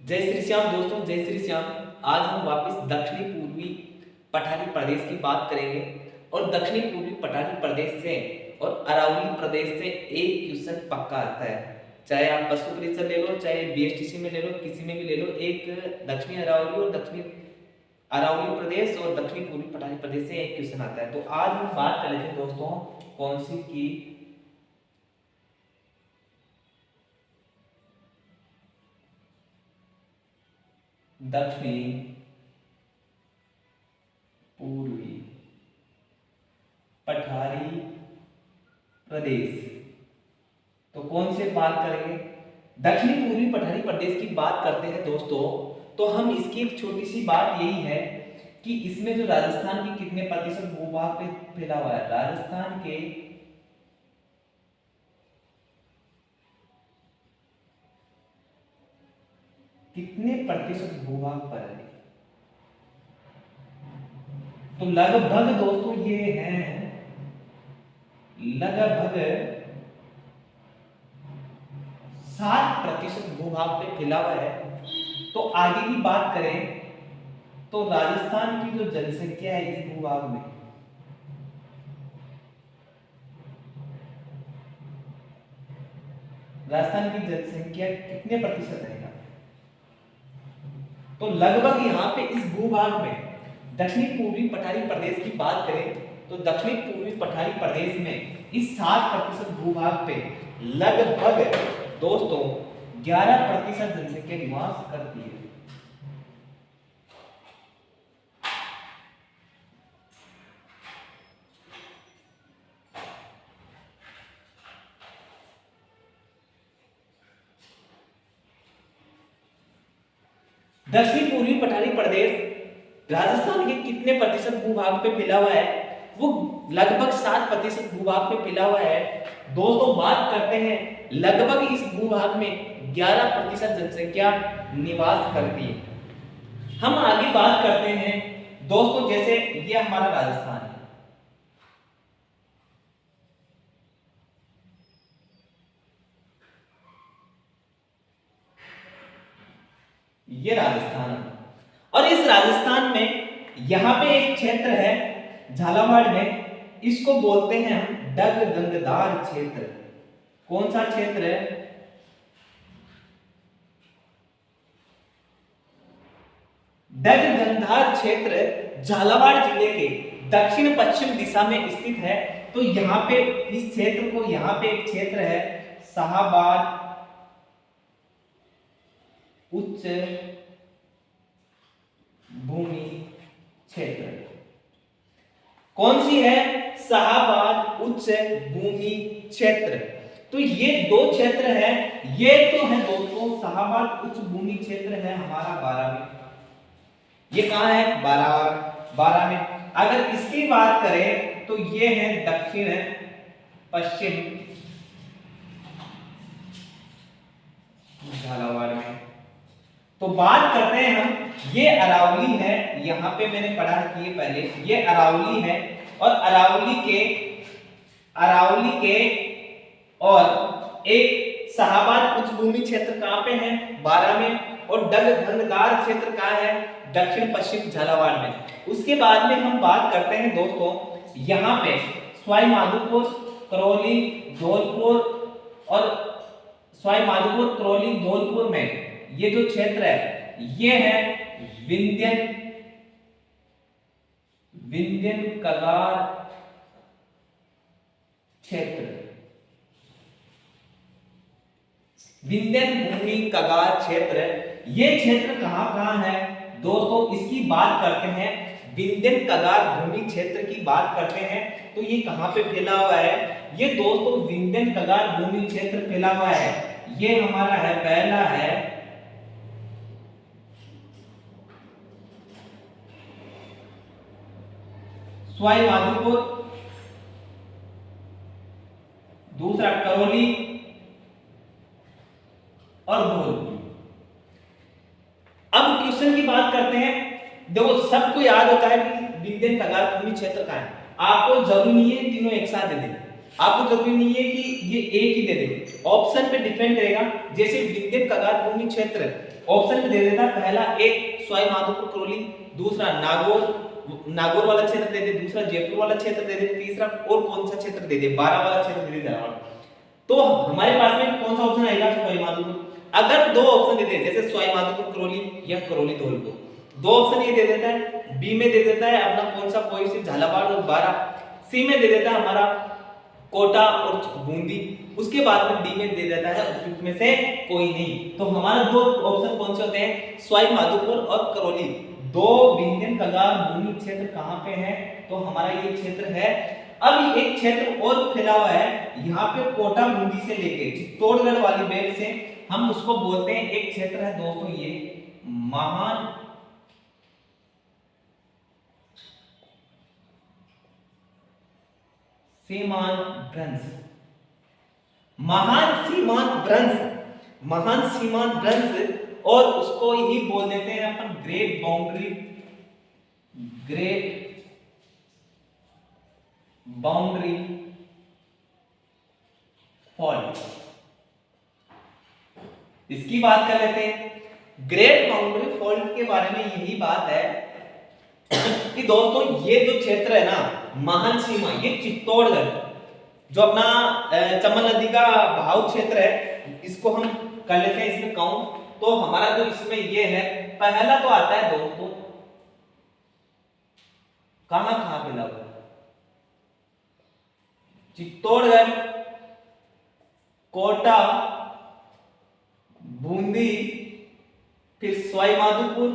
जय श्री श्याम दोस्तों, जय श्री श्याम। आज हम वापस दक्षिणी पूर्वी पठारी प्रदेश की बात करेंगे और दक्षिणी पूर्वी पठारी प्रदेश से और अरावली प्रदेश से एक क्वेश्चन पक्का आता है। चाहे आप पशु परीक्षा ले लो, चाहे बीएसटीसी में ले लो, किसी में भी ले लो, एक दक्षिणी अरावली और दक्षिणी अरावली प्रदेश और दक्षिणी पूर्वी पठारी प्रदेश से एक क्वेश्चन आता है। तो आज हम बात कर लेते हैं दोस्तों कौन सी की दक्षिणी पूर्वी पठारी प्रदेश। तो कौन से बात करेंगे? दक्षिणी पूर्वी पठारी प्रदेश की बात करते हैं दोस्तों, तो हम इसकी एक छोटी सी बात यही है कि इसमें जो राजस्थान के कितने प्रतिशत भूभाग पे फैला हुआ है, राजस्थान के कितने प्रतिशत भूभाग पर है? तो लगभग दोस्तों ये है लगभग 60% भूभाग पे फैला हुआ है। तो आगे की बात करें तो राजस्थान की जो जनसंख्या है इस भूभाग में, राजस्थान की जनसंख्या कितने प्रतिशत है? तो लगभग यहाँ पे इस भूभाग में दक्षिणी पूर्वी पठारी प्रदेश की बात करें तो दक्षिणी पूर्वी पठारी प्रदेश में इस 60% भूभाग पे लगभग दोस्तों 11% जनसंख्या निवास करती है। दक्षिणी पूर्वी पठारी प्रदेश राजस्थान के कितने प्रतिशत भूभाग पे फैला हुआ है? वो लगभग 7% भूभाग पे फैला हुआ है। दोस्तों बात करते हैं लगभग इस भूभाग में 11% जनसंख्या निवास करती है। हम आगे बात करते हैं दोस्तों, जैसे ये हमारा राजस्थान है, ये राजस्थान है और इस राजस्थान में यहां पे एक क्षेत्र है झालावाड़ में, इसको बोलते हैं हम डगगंगदार क्षेत्र। कौन सा क्षेत्र है? डगगंगदार क्षेत्र झालावाड़ जिले के दक्षिण पश्चिम दिशा में स्थित है। तो यहाँ पे इस क्षेत्र को, यहाँ पे एक क्षेत्र है शाहाबाद उच्च भूमि क्षेत्र। कौन सी है? शाहाबाद उच्च भूमि क्षेत्र। तो ये दो क्षेत्र है, ये तो है दोस्तों शाहाबाद उच्च भूमि क्षेत्र है हमारा 12 में। ये कहां है? 12 में। अगर इसकी बात करें तो ये है दक्षिण पश्चिम झालावाड़ में। तो बात करते हैं हम, ये अरावली है, यहां पे मैंने पढ़ा रखी है पहले, ये अरावली है और अरावली के और एक शाहाबाद उच्च भूमि क्षेत्र कहां पे है? 12 में। और डगगंगदार क्षेत्र कहां है? दक्षिण पश्चिम झालावाड़ में। उसके बाद में हम बात करते हैं दोस्तों, यहां पे सवाई माधोपुर, करौली, धौलपुर और सवाई माधोपुर, करौली, धौलपुर में ये जो क्षेत्र है ये है विंध्यन कगार क्षेत्र, विंध्यन भूमि कगार क्षेत्र। ये क्षेत्र कहां है दोस्तों? इसकी बात करते हैं, विंध्यन कगार भूमि क्षेत्र की बात करते हैं तो ये कहां पे फैला हुआ है? ये दोस्तों विंध्यन कगार भूमि क्षेत्र फैला हुआ है। ये हमारा है, पहला है सवाई माधोपुर, दूसरा करौली और धौलपुर। अब क्वेश्चन की बात करते हैं। देखो सबको याद होता है कि विंध्यन कगार भूमि क्षेत्र का है, आपको जरूरी नहीं है तीनों एक साथ दे दें। आपको जरूरी नहीं है कि ये एक ही दे दे, ऑप्शन पे डिपेंड रहेगा। जैसे विंध्य कगार भूमि क्षेत्र ऑप्शन में दे देता है, पहला एक सवाई माधोपुर करौली, दूसरा नागौर वाला क्षेत्र दे दे, दूसरा जयपुर वाला क्षेत्र दे दे, तीसरा और कौन सा क्षेत्र दे दे, 12 वाला क्षेत्र दे दे झालावाड़। तो हमारे पास में कौन सा ऑप्शन आएगा, सवाई माधोपुर। अगर दो ऑप्शन दे दे, जैसे सवाई माधोपुर करौली या करौली धौलपुर, दो ऑप्शन ये दे देता है, बी में दे देता है अपना कौन सा कोई से झालावाड़ और 12, सी में दे देता है हमारा कोटा और बूंदी, उसके बाद में डी में दे देता है उपयुक्त में से कोई नहीं। तो हमारा दो ऑप्शन कौन से होते हैं, सवाई माधोपुर और करौली। दो विंध्य कगार भूमि क्षेत्र कहां पे है, तो हमारा ये क्षेत्र है। अब एक क्षेत्र और फैला हुआ है यहाँ पे, कोटा बूंदी से लेके चित्तौड़गढ़ वाली बेल्ट से, हम उसको बोलते हैं, एक क्षेत्र है दोस्तों ये महान सीमांत भ्रंश, महान सीमांत भ्रंश, महान सीमांत भ्रंश, और उसको ही बोल देते हैं अपन great boundary, great boundary fault. इसकी बात कर लेते हैं। ग्रेट बाउंड्री फॉल्ट के बारे में यही बात है कि दोस्तों ये जो क्षेत्र है ना, महान सीमा, ये चित्तौड़गढ़ जो अपना चंबल नदी का बहाव क्षेत्र है, इसको हम कर लेते हैं इसमें काउंट। तो हमारा जो इसमें ये है, पहला तो आता है दोस्तों, कहां कहां पे लगा, चित्तौड़गढ़, कोटा, बूंदी, फिर सवाई माधोपुर,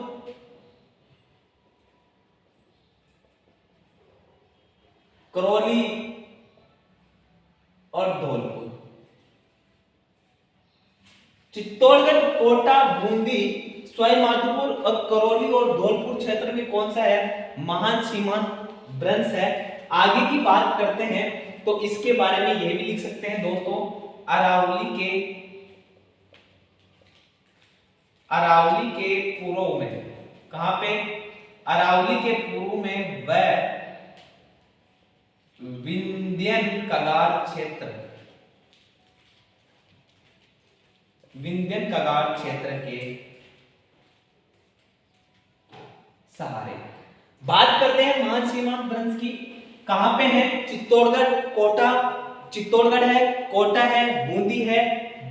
करौली और धौलपुर। चित्तौड़गढ़, कोटा, बूंदी, सवाई माधोपुर और करौली और धौलपुर क्षेत्र में कौन सा है, महान सीमांत भ्रंश है। आगे की बात करते हैं तो इसके बारे में यह भी लिख सकते हैं दोस्तों, अरावली के पूर्व में, कहां पे, अरावली के पूर्व में वह विंध्यन कगार क्षेत्र, विंध्यन कगार क्षेत्र के सहारे। बात करते हैं महान सीमांत भ्रंश की, कहां पे है, चित्तौड़गढ़, कोटा, चित्तौड़गढ़ है, कोटा है, बूंदी है,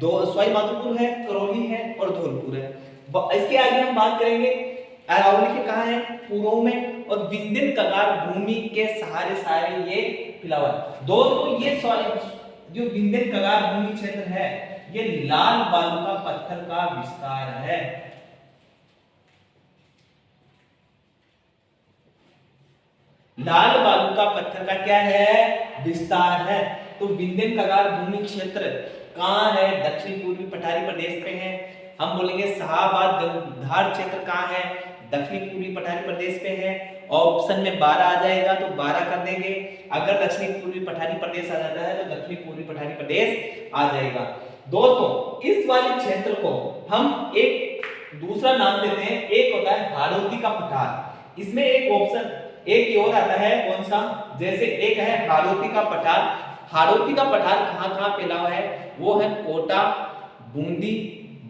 सवाई माधोपुर है, करौली है और धौलपुर है। इसके आगे हम बात करेंगे अरावली के कहां है, पूर्व में, और विंध्यन कगार भूमि के सहारे सारे ये फिला हुआ है। दोस्तों ये जो विंध्यन कगार भूमि क्षेत्र है, ये लाल बालू का पत्थर का विस्तार है। लाल बालू का पत्थर का क्या है, विस्तार है। तो विंध्यन कगार भूमि क्षेत्र कहां है, दक्षिण पूर्वी पठारी प्रदेश पे है। हम बोलेंगे शाहाबाद गंधार क्षेत्र कहां है, दक्षिण पूर्वी पठारी प्रदेश पे है। ऑप्शन में 12 आ जाएगा तो 12 कर देंगे। अगर दक्षिण पूर्वी पठारी प्रदेश आ जाता है तो दक्षिण पूर्वी पठारी प्रदेश आ जाएगा। दोस्तों इस वाले क्षेत्र को हम एक दूसरा नाम देते हैं, एक होता है हाड़ौती का पठार। इसमें एक ऑप्शन एक और आता है, कौन सा, जैसे एक है हाड़ौती का पठार। हाड़ौती का पठार कहां-कहां फैला हुआ है, वो है कोटा, बूंदी,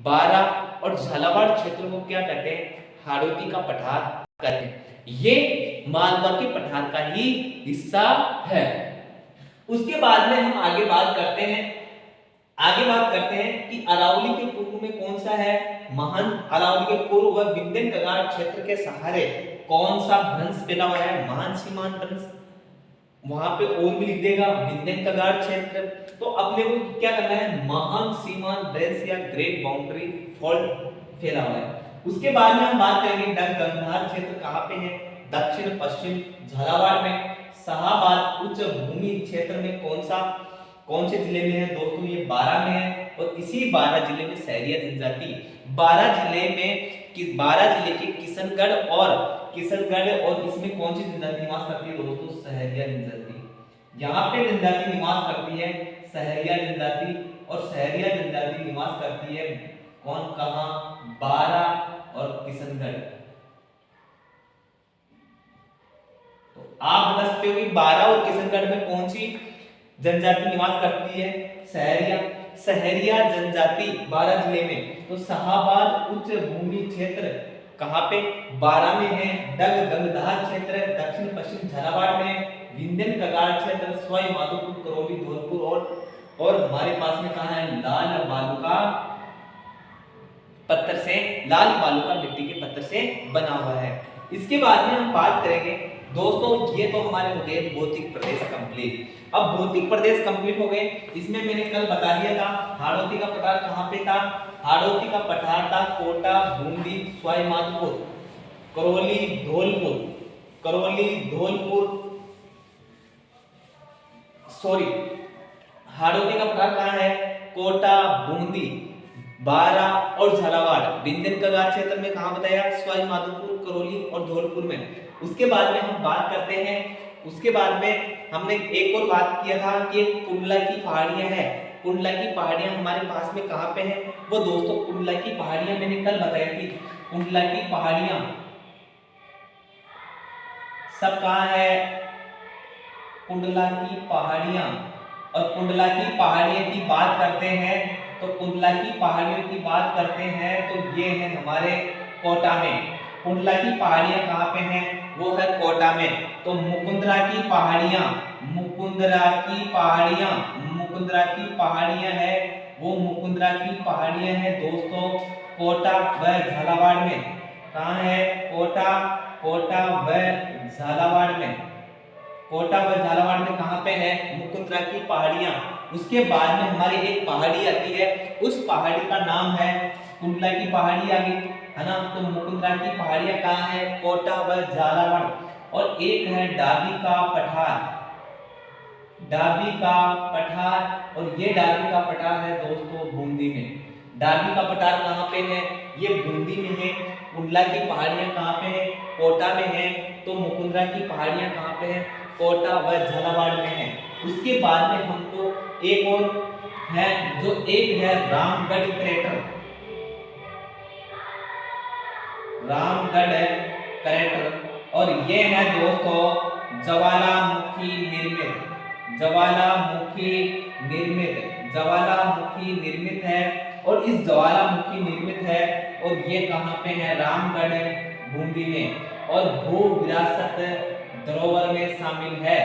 बारा और झालावाड़ क्षेत्र को क्या कहते हैं, हाड़ौती का पठार कहते हैं। ये मालवा के पठार का ही हिस्सा है। उसके बाद में हम आगे बात करते हैं कि अरावली के पूर्व में कौन सा है, महान अरावली के पूर्व व विंध्यन कगार क्षेत्र के सहारे कौन सा भ्रंश फैला हुआ है, महान सीमांत भ्रंश। वहां पे और भी लिख देगा विंध्यन कगार क्षेत्र। तो अपने को क्या करना है, महान सीमांत भ्रंश या ग्रेट बाउंड्री फॉल्ट फैला हुआ है। उसके बाद में हम बात करेंगे गंधार क्षेत्र कहां पे है, दक्षिण पश्चिम झालावाड़ में। शाहाबाद उच्च भूमि क्षेत्र में कौन से जिले में है दोस्तों, ये 12 में है। और इसी 12 जिले में सहरिया जनजाति, 12 जिले के किशनगढ़ और इसमें कौन सी जनजाति निवास करती है दोस्तों, सहरिया जनजाति। यहाँ पे जनजाति निवास करती है सहरिया जनजाति, और सहरिया जनजाति निवास करती है कौन, कहां, 12 और किशनगढ़। तो आप बता सकते हो कि 12 और किशनगढ़ में कौन सी जनजाति निवास करती है? सहरिया। सहरिया जनजाति 12 जिले में, तो शाहाबाद उच्च भूमि क्षेत्र कहाँ पे? 12 में है। डग गंगधार क्षेत्र दक्षिण पश्चिम झालावाड़ में, विंध्यन कगार क्षेत्र सवाई माधोपुर करौली धौलपुर और हमारे पास में कहाँ है? लाल बालूका पत्थर से, लाल बालूका मिट्टी के पत्थर से बना हुआ है। इसके बाद में हम बात करेंगे दोस्तों, ये तो हमारे हो गए भौतिक प्रदेश कंप्लीट। अब भौतिक प्रदेश कंप्लीट हो गए, इसमें मैंने कल बता दिया था हाड़ौती का पठार कहाँ पे था? हाड़ौती का पठार था कोटा, बूंदी, सवाई माधोपुर, करौली, धौलपुर, करौली, धौलपुर, सॉरी, हाड़ौती का पठार कहाँ है? कोटा, बूंदी, बारा और झालावाड़। विंध्यन कगार क्षेत्र में कहाँ बताया? सवाई माधोपुर, करौली और धौलपुर में। उसके बाद में हम बात करते हैं, उसके बाद में हमने एक और बात किया था कि कुंडला की पहाड़ियां हैं। कुंडला की पहाड़ियां हमारे पास में कहाँ पे हैं? वो दोस्तों कुंडला की पहाड़ियां मैंने कल बताई थी। कुंडला की पहाड़ियां सब कहाँ है? कुंडला की पहाड़ियां। और कुंडला की पहाड़ियों की बात करते हैं तो कुंडला की पहाड़ियों की बात करते हैं तो ये है हमारे कोटा में। कुंडला की पहाड़ियां कहाँ पे हैं? वो है कोटा में। तो मुकुंदरा की पहाड़ियां, मुकुंदरा की पहाड़ियां, मुकुंदरा की पहाड़ियां है, वो मुकुंदरा की पहाड़ियां है दोस्तों कोटा व झालावाड़ में। कहाँ है? कोटा, कोटा व झालावाड़ में। कोटा व झालावाड़ में कहाँ पे है? मुकुंदरा की पहाड़ियां। उसके बाद में हमारी एक पहाड़ी आती है, उस पहाड़ी का नाम है कुंडला की पहाड़ी आ गई है ना। तो मुकुंदरा की पहाड़ियां कहाँ है? कोटा व झालावाड़। और एक है डाबी का पठार, डाबी का पठार, और ये डाबी का पठार है दोस्तों बूंदी में। डाबी का पठार कहाँ पे है? ये बूंदी में है। कुंडला की पहाड़ियां कहाँ पे है? कोटा में है। तो मुकुंदरा की पहाड़ियां कहाँ पे है? कोटा व झालावाड़ में है। उसके बाद में हमको एक और है, जो एक है रामगढ़ क्रेटर, रामगढ़ क्रेटर, और ये है दोस्तों ज्वालामुखी निर्मित, ज्वालामुखी निर्मित, ज्वालामुखी निर्मित है। और इस ज्वालामुखी निर्मित है और ये कहाँ पे है? रामगढ़ बूंदी में। और भू विरासत धरोहर में शामिल है।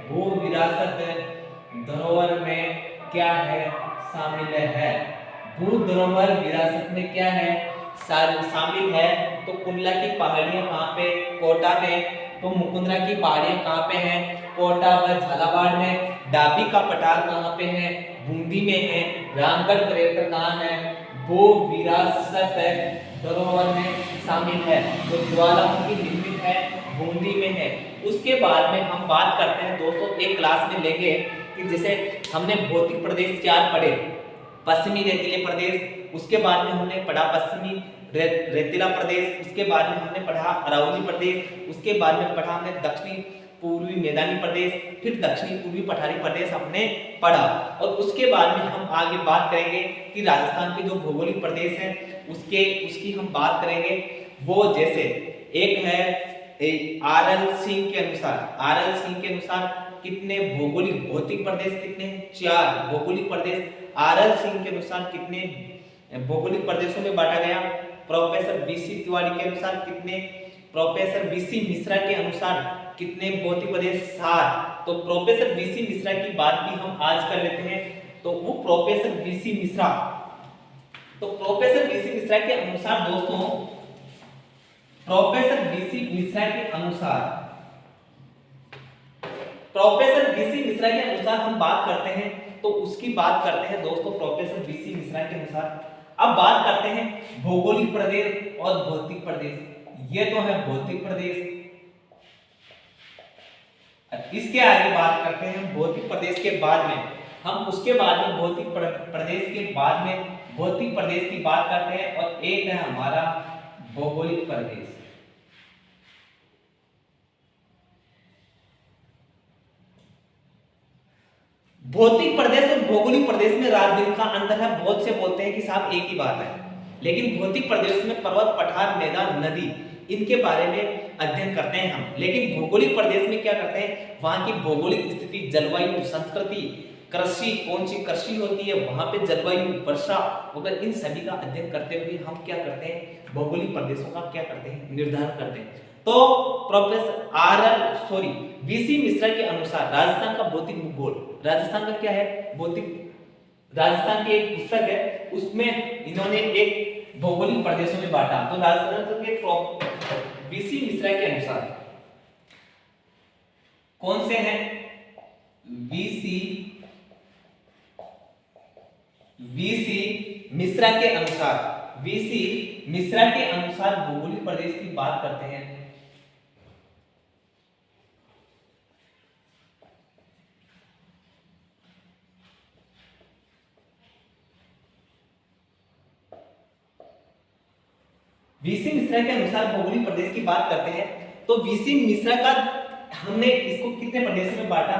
भू विरासत धरोहर में क्या है? शामिल है। भू धरोहर विरासत में क्या है? शामिल है। तो कुंडला की पहाड़ियां कहाँ पे? कोटा में। तो मुकुंदरा की पहाड़ियां कहाँ पे हैं? कोटा व झालावाड़ में। डाबी का पठार कहाँ पे है? बूंदी में है। रामगढ़ क्रेटर कहाँ है? भू विरासत धरोहर में शामिल है। तो ज्वालामुखी निर्मित है, बूंदी में है। उसके बाद में हम बात करते हैं दोस्तों, एक क्लास में लेंगे कि जैसे हमने भौतिक प्रदेश 4 पढ़े, पश्चिमी रेतीले प्रदेश, उसके बाद में हमने पढ़ा पश्चिमी रेतीला प्रदेश, उसके बाद में हमने पढ़ा अरावली प्रदेश, उसके बाद में पढ़ा हमने दक्षिणी पूर्वी मैदानी प्रदेश, फिर दक्षिणी पूर्वी पठारी प्रदेश हमने पढ़ा। और उसके बाद में हम आगे बात करेंगे कि राजस्थान के जो भौगोलिक प्रदेश हैं उसकी हम बात करेंगे। वो जैसे एक है आरएल सिंह के अनुसार, आरएल सिंह के अनुसार कितने भौगोलिक भौतिक प्रदेश कितने? 4 भौगोलिक प्रदेश। आरएल सिंह के अनुसार कितने भौगोलिक प्रदेशों में बांटा गया? प्रोफेसर बीसी तिवारी के अनुसार कितने? प्रोफेसर बीसी मिश्रा के अनुसार कितने भौतिक प्रदेश? 7। तो प्रोफेसर बीसी मिश्रा की बात भी हम आज कर लेते हैं। तो वो प्रोफेसर बीसी मिश्रा, तो प्रोफेसर बीसी मिश्रा के अनुसार दोस्तों, प्रोफेसर बीसी मिश्रा के अनुसार, प्रोफेसर बीसी मिश्रा के अनुसार हम बात करते हैं तो उसकी बात करते हैं दोस्तों प्रोफेसर बीसी मिश्रा के अनुसार। अब बात करते हैं भौगोलिक प्रदेश और भौतिक प्रदेश। ये तो है भौतिक प्रदेश, इसके आगे बात करते हैं भौतिक प्रदेश के बाद में हम, उसके बाद में भौतिक प्रदेश के बाद में भौतिक प्रदेश की बात करते हैं। और एक है हमारा भौगोलिक प्रदेश। भौतिक प्रदेश और भौगोलिक प्रदेश में रात दिन का अंतर है। बहुत से बोलते हैं कि साहब एक ही बात है, लेकिन भौतिक प्रदेश में पर्वत, पठार, मैदान, नदी, इनके बारे में अध्ययन करते हैं हम। लेकिन भौगोलिक प्रदेश में क्या करते हैं, वहां की भौगोलिक स्थिति, जलवायु, संस्कृति, कृषि, कौन सी कृषि होती है, वहां पे जलवायु, वर्षा वगैरह, इन सभी का अध्ययन करते हुए हम क्या करते हैं, भौगोलिक प्रदेशों का क्या करते हैं, निर्धारण करते हैं। तो प्रोफेसर वीसी मिश्रा के अनुसार राजस्थान का भौतिक भूगोल, राजस्थान का क्या है, भौतिक, राजस्थान की एक पुस्तक है, उसमें इन्होंने एक भौगोलिक प्रदेशों में बांटा। तो राजस्थान के वीसी मिश्रा के अनुसार कौन से हैं, वीसी मिश्रा के अनुसार, वीसी मिश्रा के अनुसार भौगोलिक प्रदेश की बात करते हैं। वीसी मिश्रा के अनुसार भौगोलिक प्रदेश की बात करते हैं। तो वीसी मिश्रा का हमने इसको कितने प्रदेशों में बांटा,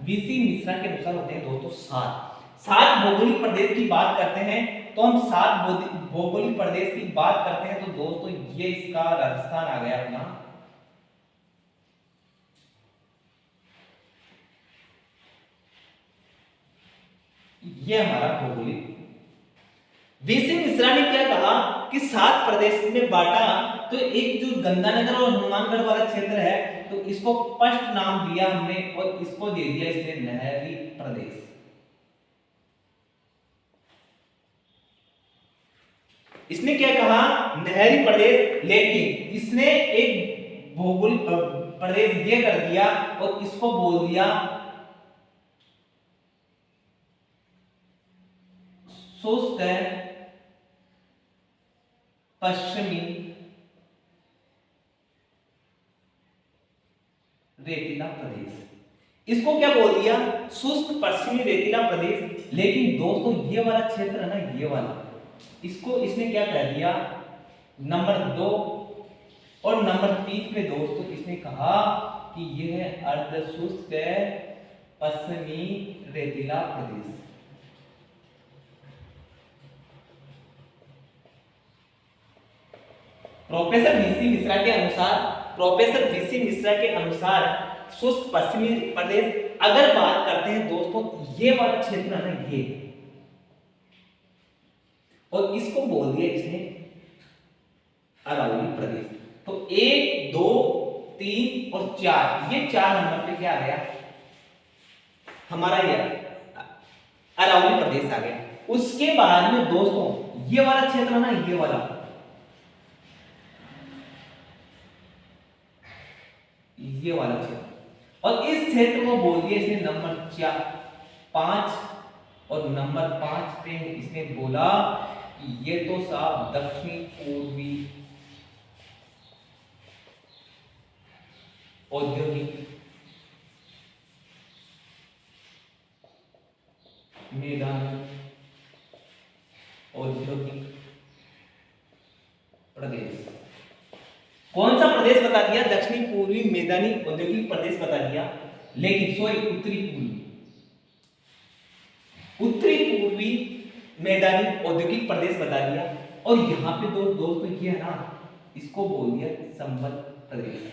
वीसी मिश्रा के अनुसार होते हैं दोस्तों 7 भौगोलिक प्रदेश की बात करते हैं। तो हम 7 भौगोलिक प्रदेश की बात करते हैं। तो दोस्तों ये इसका राजस्थान आ गया अपना, ये हमारा भौगोलिक। वीसी मिश्रा ने क्या कहा कि 7 प्रदेश में बांटा। तो एक जो गंगानगर और हनुमानगढ़ वाला क्षेत्र है, तो इसको फर्स्ट नाम दिया हमने और इसको दे दिया इसने नहरी प्रदेश। इसने क्या कहा, नहरी प्रदेश, लेकिन इसने एक भौगोलिक प्रदेश ये कर दिया और इसको बोल दिया शुष्क पश्चिमी रेतीला प्रदेश। इसको क्या बोल दिया, शुष्क पश्चिमी रेतीला प्रदेश। लेकिन दोस्तों ये वाला क्षेत्र है ना, ये वाला, इसको इसने क्या कह दिया, नंबर 2 और नंबर 3 पे दोस्तों इसने कहा कि यह है अर्धशुष्क पश्चिमी रेतीला प्रदेश। प्रोफेसर वीसी मिश्रा के अनुसार शुष्क पश्चिमी प्रदेश अगर बात करते हैं दोस्तों, ये वाला क्षेत्र है ना, ये, और इसको बोल दिया इसने अरावली प्रदेश। तो 1, 2, 3 और 4, ये 4 नंबर पे क्या आ गया हमारा, ये अरावली प्रदेश आ गया। उसके बाद में दोस्तों ये वाला क्षेत्र ना, ये वाला, ये वाला क्षेत्र, और इस क्षेत्र को बोल दिया इसने नंबर 5 और नंबर 5 पे इसने बोला कि ये तो साहब दक्षिणी पूर्वी औद्योगिक मैदानी औद्योगिक प्रदेश। कौन सा प्रदेश बता दिया, दक्षिणी पूर्वी मैदानी औद्योगिक प्रदेश बता दिया, लेकिन उत्तरी पूर्वी मैदानी औद्योगिक प्रदेश बता दिया। और यहां पे दोस्तों ये है ना, इसको बोल दिया संबल प्रदेश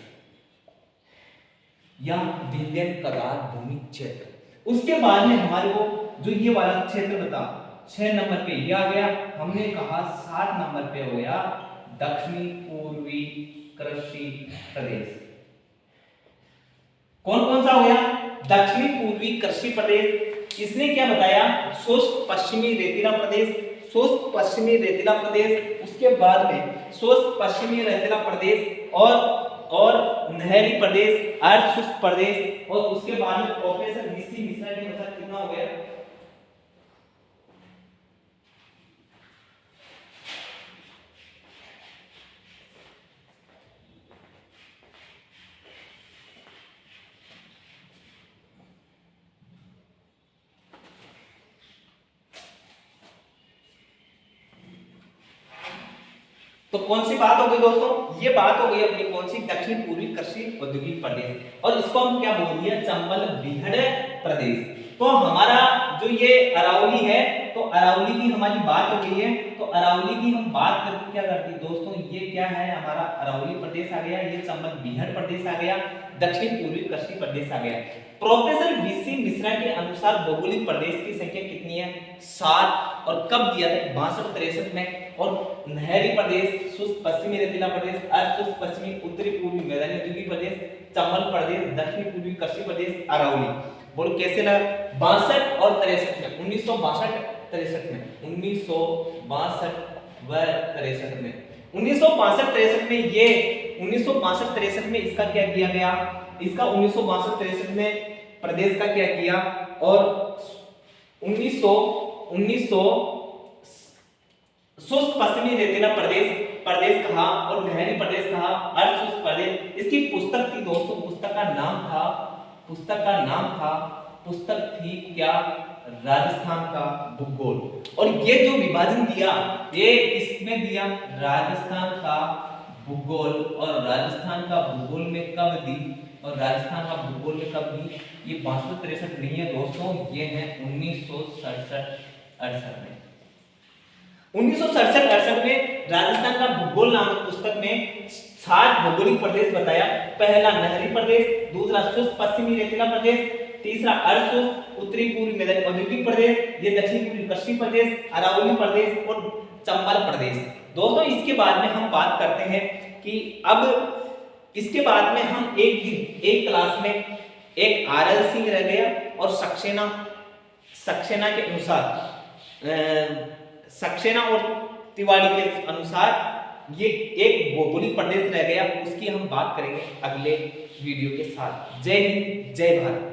या विंध्यन कगार भूमि क्षेत्र। उसके बाद में हमारे को जो ये वाला क्षेत्र बता 6 नंबर पे ये आ गया, हमने कहा 7 नंबर पे हो गया दक्षिणी पूर्वी कृषि प्रदेश। कौन कौन सा हो गया, दक्षिणी पूर्वी कृषि प्रदेश। इसने क्या बताया, शुष्क पश्चिमी रेतीला प्रदेश, शुष्क पश्चिमी रेतीला प्रदेश। उसके बाद में शुष्क पश्चिमी रेतीला प्रदेश और नहरी प्रदेश, अर्ध शुष्क प्रदेश। और उसके बाद में प्रोफेसर वीसी मिश्रा के अनुसार कितना हो गया, तो कौन सी बात हो गई दोस्तों, ये बात हो गई अपनी कौन सी, दक्षिण पूर्वी कृषि औद्योगिक प्रदेश। और इसको हम क्या बोल दिया, चंबल बीहड़ प्रदेश। तो हमारा जो ये अरावली है, तो अरावली की हमारी बात हो गई है, तो अरावली की हम बात करके क्या करते हैं दोस्तों, ये क्या है हमारा अरावली प्रदेश आ गया, ये चंबल बिहार प्रदेश आ गया, दक्षिण पूर्वी कृषि प्रदेश आ गया। प्रोफेसर वीसी मिश्रा के अनुसार भौगोलिक प्रदेश की संख्या कितनी है, 7, और कब दिया था 62-63 में। और नहरी प्रदेश, शुष्क पश्चिमी रेतीला प्रदेश, अर्धशुष्क पश्चिमी उत्तरी पूर्वी मैदानी औद्योगिक प्रदेश, चंबल प्रदेश, दक्षिण पूर्वी कृषि प्रदेश, अरावली। बोलो कैसे लगा, 62 और 63 में, 1962-63 में, 1962 व 63 में, 1962-63 में, ये 1962-63 में इसका क्या किया गया, इसका 1962-63 में प्रदेश का क्या किया, और 1900 शुष्क पश्चिमी रेतीला प्रदेश कहा और नहरी प्रदेश कहा, अर्धशुष्क प्रदेश। इसकी पुस्तक थी दोस्तों, पुस्तक थी क्या, राजस्थान का भूगोल। और ये जो विभाजन दिया, ये इसमें दिया राजस्थान का भूगोल, और राजस्थान का भूगोल में कब दी, और राजस्थान का भूगोल में कब दी, ये 62-63 नहीं है दोस्तों, ये है 1967-68 में। 1967-68 में राजस्थान का भूगोल नामक पुस्तक में 7 भौगोलिक प्रदेश बताया। पहला नहरी प्रदेश, दूसरा शुष्क पश्चिमी रेतीला प्रदेश, तीसरा अर्धशुष्क उत्तरी पूर्वी मैदानी औद्योगिक प्रदेश, ये दक्षिण पूर्वी कृषि प्रदेश, अरावली प्रदेश और चंबल प्रदेश। दोस्तों इसके बाद में हम बात करते हैं कि अब इसके बाद में हम एक क्लास में एक आरएल सिंह रह गया और सक्सेना के अनुसार सक्सेना और तिवारी के अनुसार ये एक भौगोलिक प्रदेश रह गया, उसकी हम बात करेंगे अगले वीडियो के साथ। जय हिंद, जय भारत।